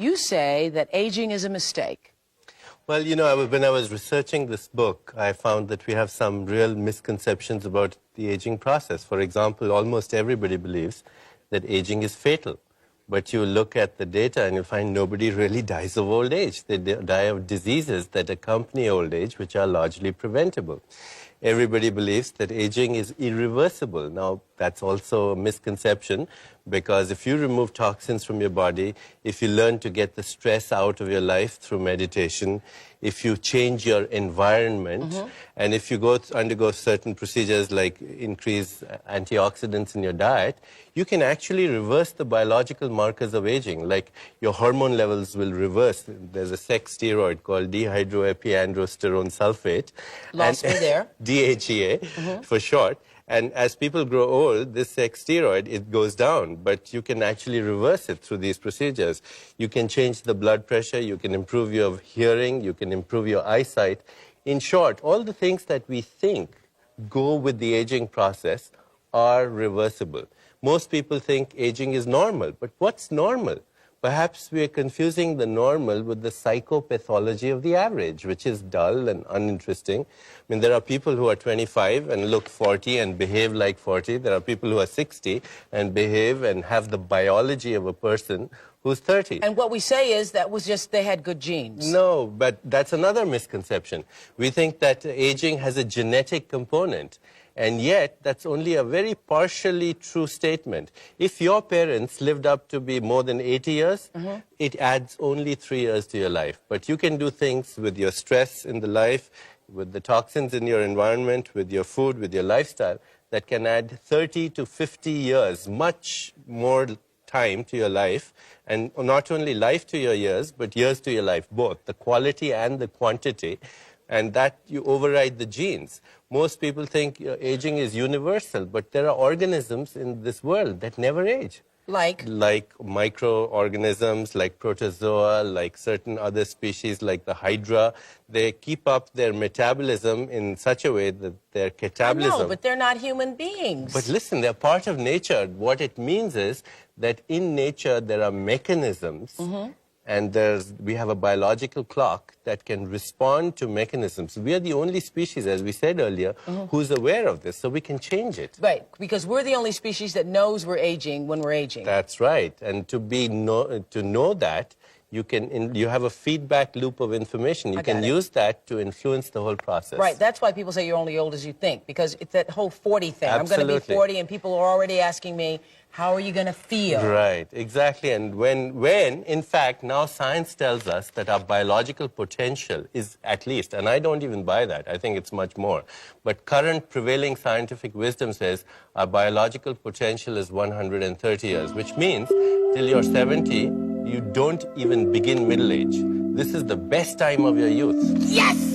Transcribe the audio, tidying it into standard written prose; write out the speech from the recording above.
you say that aging is a mistake. Well, when I was researching this book, I found that we have some real misconceptions about the aging process. For example, almost everybody believes that aging is fatal. But you look at the data and you'll find nobody really dies of old age. They die of diseases that accompany old age, which are largely preventable. Everybody believes that aging is irreversible. Now, that's also a misconception, because if you remove toxins from your body, if you learn to get the stress out of your life through meditation, if you change your environment, and if you undergo certain procedures like increase antioxidants in your diet, you can actually reverse the biological markers of aging, like your hormone levels will reverse. There's a sex steroid called dehydroepiandrosterone sulfate. Lost me there. DHEA for short. And as people grow old, this sex steroid, it goes down, but you can actually reverse it through these procedures. You can change the blood pressure, you can improve your hearing, you can improve your eyesight. In short, all the things that we think go with the aging process are reversible. Most people think aging is normal, but what's normal? Perhaps we are confusing the normal with the psychopathology of the average, which is dull and uninteresting. I mean, there are people who are 25 and look 40 and behave like 40. There are people who are 60 and behave and have the biology of a person who's 30. And what we say is that was just they had good genes. No, but that's another misconception. We think that aging has a genetic component. And yet, that's only a very partially true statement. If your parents lived up to be more than 80 years, it adds only 3 years to your life. But you can do things with your stress in the life, with the toxins in your environment, with your food, with your lifestyle, that can add 30 to 50 years, much more time to your life. And not only life to your years, but years to your life, both, the quality and the quantity. And that you override the genes. Most people think aging is universal, but there are organisms in this world that never age. Like? Like microorganisms, like protozoa, like certain other species, like the hydra. They keep up their metabolism in such a way that their catabolism... I know, but they're not human beings. But listen, they're part of nature. What it means is that in nature there are mechanisms, and we have a biological clock that can respond to mechanisms. We are the only species, as we said earlier, who's aware of this, so we can change it. Right, because we're the only species that knows we're aging when we're aging. That's right. And to know that, you have a feedback loop of information. You can use that to influence the whole process. Right, that's why people say you're only old as you think, because it's that whole 40 thing. Absolutely. I'm going to be 40, and people are already asking me, how are you going to feel? Right, exactly. And when, in fact, now science tells us that our biological potential is at least, and I don't even buy that, I think it's much more, but current prevailing scientific wisdom says our biological potential is 130 years, which means till you're 70, you don't even begin middle age. This is the best time of your youth. Yes!